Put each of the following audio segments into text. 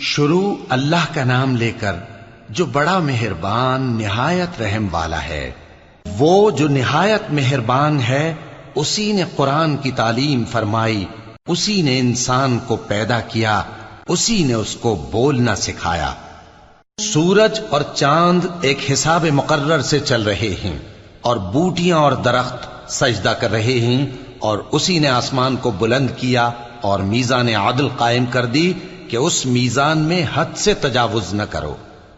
شروع اللہ کا نام لے کر جو بڑا مہربان نہایت رحم والا ہے۔ وہ جو نہایت مہربان ہے اسی نے قرآن کی تعلیم فرمائی، اسی نے انسان کو پیدا کیا، اسی نے اس کو بولنا سکھایا۔ سورج اور چاند ایک حساب مقرر سے چل رہے ہیں اور بوٹیاں اور درخت سجدہ کر رہے ہیں، اور اسی نے آسمان کو بلند کیا اور میزان عدل قائم کر دی کہ اس میزان میں حد سے تجاوز نہ کرو،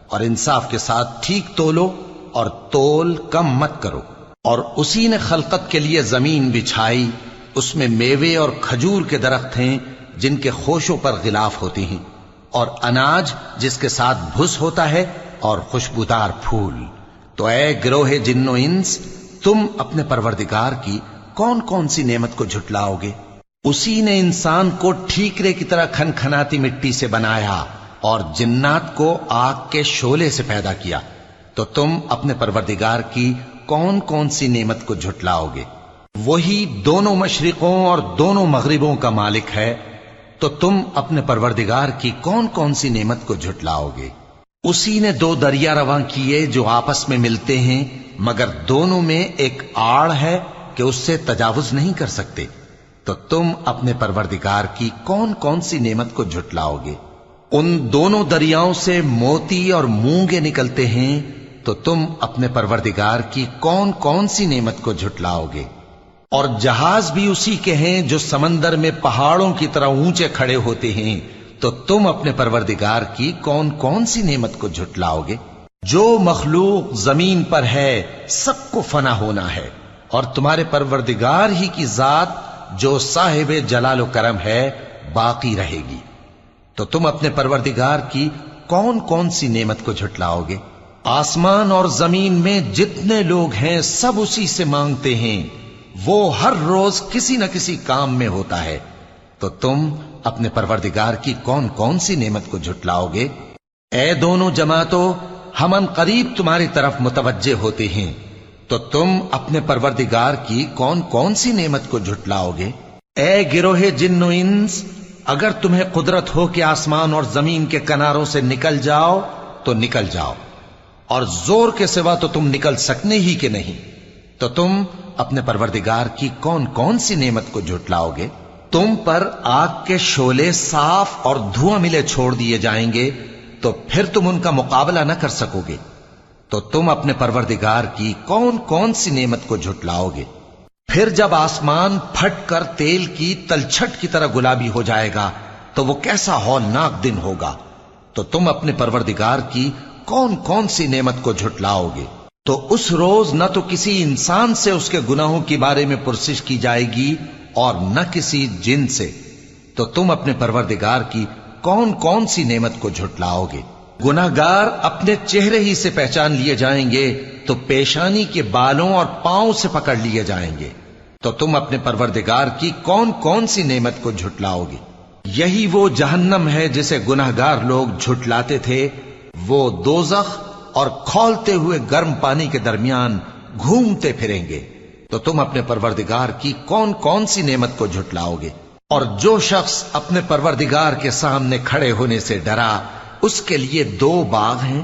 اور انصاف کے ساتھ ٹھیک تولو اور تول کم مت کرو۔ اور اسی نے خلقت کے لیے زمین بچھائی، اس میں میوے اور کھجور کے درخت ہیں جن کے خوشوں پر غلاف ہوتی ہیں، اور اناج جس کے ساتھ بھس ہوتا ہے، اور خوشبودار پھول۔ تو اے گروہ جن و انس، تم اپنے پروردگار کی کون کون سی نعمت کو جھٹلاؤ گے؟ اسی نے انسان کو ٹھیکرے کی طرح کھنکھناتی مٹی سے بنایا اور جنات کو آگ کے شعلے سے پیدا کیا، تو تم اپنے پروردگار کی کون کون سی نعمت کو جھٹلاؤ گے؟ وہی دونوں مشرقوں اور دونوں مغربوں کا مالک ہے، تو تم اپنے پروردگار کی کون کون سی نعمت کو جھٹلاؤ گے؟ اسی نے دو دریا رواں کیے جو آپس میں ملتے ہیں، مگر دونوں میں ایک آڑ ہے کہ اس سے تجاوز نہیں کر سکتے، تو تم اپنے پروردگار کی کون کون سی نعمت کو جھٹلاؤ گے؟ ان دونوں دریاؤں سے موتی اور مونگے نکلتے ہیں، تو تم اپنے پروردگار کی کون کون سی نعمت کو جھٹلاؤ گے؟ اور جہاز بھی اسی کے ہیں جو سمندر میں پہاڑوں کی طرح اونچے کھڑے ہوتے ہیں، تو تم اپنے پروردگار کی کون کون سی نعمت کو جھٹلاؤ گے؟ جو مخلوق زمین پر ہے سب کو فنا ہونا ہے، اور تمہارے پروردگار ہی کی ذات جو صاحب جلال و کرم ہے باقی رہے گی۔ تو تم اپنے پروردگار کی کون کون سی نعمت کو جھٹلاؤ گے؟ آسمان اور زمین میں جتنے لوگ ہیں سب اسی سے مانگتے ہیں، وہ ہر روز کسی نہ کسی کام میں ہوتا ہے، تو تم اپنے پروردگار کی کون کون سی نعمت کو جھٹلاؤ گے؟ اے دونوں جماعتوں، ہم ان قریب تمہاری طرف متوجہ ہوتے ہیں، تو تم اپنے پروردگار کی کون کون سی نعمت کو جھٹلاؤ گے؟ اے گروہ جن و انس، اگر تمہیں قدرت ہو کہ آسمان اور زمین کے کناروں سے نکل جاؤ تو نکل جاؤ، اور زور کے سوا تو تم نکل سکنے ہی کہ نہیں، تو تم اپنے پروردگار کی کون کون سی نعمت کو جھٹلاؤ گے؟ تم پر آگ کے شعلے صاف اور دھواں ملے چھوڑ دیے جائیں گے، تو پھر تم ان کا مقابلہ نہ کر سکو گے، تو تم اپنے پروردگار کی کون کون سی نعمت کو جھٹلاؤ گے؟ پھر جب آسمان پھٹ کر تیل کی تلچھٹ کی طرح گلابی ہو جائے گا تو وہ کیسا ہولناک دن ہوگا، تو تم اپنے پروردگار کی کون کون سی نعمت کو جھٹلاؤ گے؟ تو اس روز نہ تو کسی انسان سے اس کے گناہوں کے بارے میں پرسش کی جائے گی اور نہ کسی جن سے، تو تم اپنے پروردگار کی کون کون سی نعمت کو جھٹلاؤ گے؟ گناہگار اپنے چہرے ہی سے پہچان لیے جائیں گے تو پیشانی کے بالوں اور پاؤں سے پکڑ لیے جائیں گے، تو تم اپنے پروردگار کی کون کون سی نعمت کو جھٹلاؤ گے؟ یہی وہ جہنم ہے جسے گناہگار لوگ جھٹلاتے تھے، وہ دوزخ اور کھولتے ہوئے گرم پانی کے درمیان گھومتے پھریں گے، تو تم اپنے پروردگار کی کون کون سی نعمت کو جھٹلاؤ گے؟ اور جو شخص اپنے پروردگار کے سامنے کھڑے ہونے سے ڈرا، اس کے لیے دو باغ ہیں،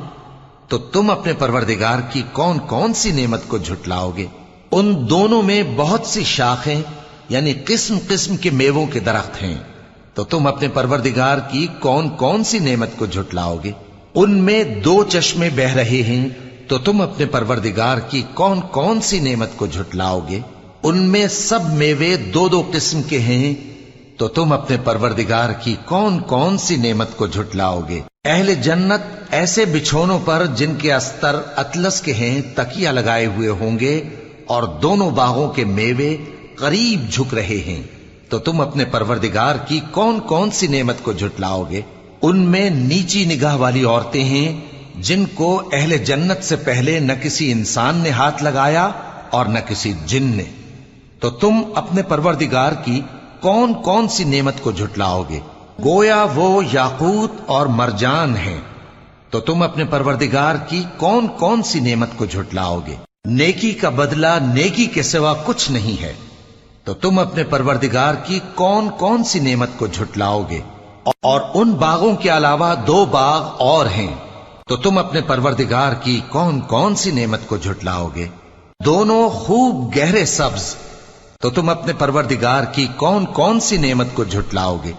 تو تم اپنے پروردگار کی کون کون سی نعمت کو جھٹلاؤ گے؟ ان دونوں میں بہت سی شاخیں یعنی قسم قسم کے میووں کے درخت ہیں، تو تم اپنے پروردگار کی کون کون سی نعمت کو جھٹلاؤ گے؟ ان میں دو چشمے بہ رہے ہیں، تو تم اپنے پروردگار کی کون کون سی نعمت کو جھٹلاؤ گے؟ ان میں سب میوے دو دو قسم کے ہیں، تو تم اپنے پروردگار کی کون کون سی نعمت کو جھٹلاؤ گے؟ اہل جنت ایسے بچھونوں پر جن کے استر اطلس کے ہیں تکیہ لگائے ہوئے ہوں گے، اور دونوں باغوں کے میوے قریب جھک رہے ہیں، تو تم اپنے پروردگار کی کون کون سی نعمت کو جھٹلاؤ گے؟ ان میں نیچی نگاہ والی عورتیں ہیں جن کو اہل جنت سے پہلے نہ کسی انسان نے ہاتھ لگایا اور نہ کسی جن نے، تو تم اپنے پروردگار کی کون کون سی نعمت کو جھٹلاؤ گے؟ گویا وہ یاقوت اور مرجان ہیں، تو تم اپنے پروردگار کی کون کون سی نعمت کو جھٹلاؤ گے؟ نیکی کا بدلہ نیکی کے سوا کچھ نہیں ہے، تو تم اپنے پروردگار کی کون کون سی نعمت کو جھٹلاؤ گے؟ اور ان باغوں کے علاوہ 2 باغ اور ہیں، تو تم اپنے پروردگار کی کون کون سی نعمت کو جھٹلاؤ گے؟ دونوں خوب گہرے سبز، تو تم اپنے پروردگار کی کون کون سی نعمت کو جھٹلاؤ گے؟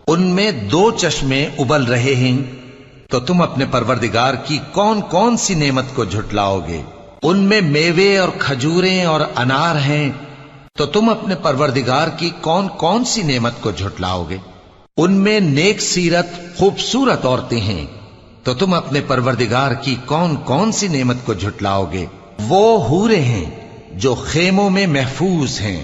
ان میں 2 چشمے ابل رہے ہیں، تو تم اپنے پروردگار کی کون کون سی نعمت کو جھٹلاؤ گے؟ ان میں میوے اور کھجوریں اور انار ہیں، تو تم اپنے پروردگار کی کون کون سی نعمت کو جھٹلاؤ گے؟ ان میں نیک سیرت خوبصورت عورتیں ہیں، تو تم اپنے پروردگار کی کون کون سی نعمت کو جھٹلاؤ گے؟ وہ حوریں ہیں جو خیموں میں محفوظ ہیں،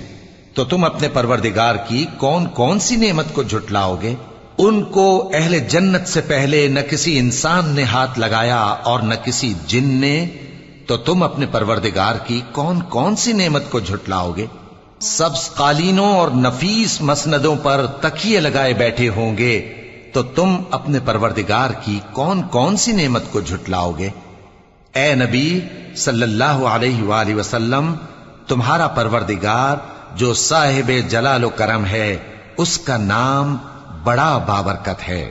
تو تم اپنے پروردگار کی کون کون سی نعمت کو جھٹلاؤ گے؟ ان کو اہل جنت سے پہلے نہ کسی انسان نے ہاتھ لگایا اور نہ کسی جن نے، تو تم اپنے پروردگار کی کون کون سی نعمت کو جھٹلاؤ گے؟ سبز قالینوں اور نفیس مسندوں پر تکیے لگائے بیٹھے ہوں گے، تو تم اپنے پروردگار کی کون کون سی نعمت کو جھٹلاؤ گے؟ اے نبی صلی اللہ علیہ وآلہ وسلم، تمہارا پروردگار جو صاحب جلال و کرم ہے، اس کا نام بڑا بابرکت ہے۔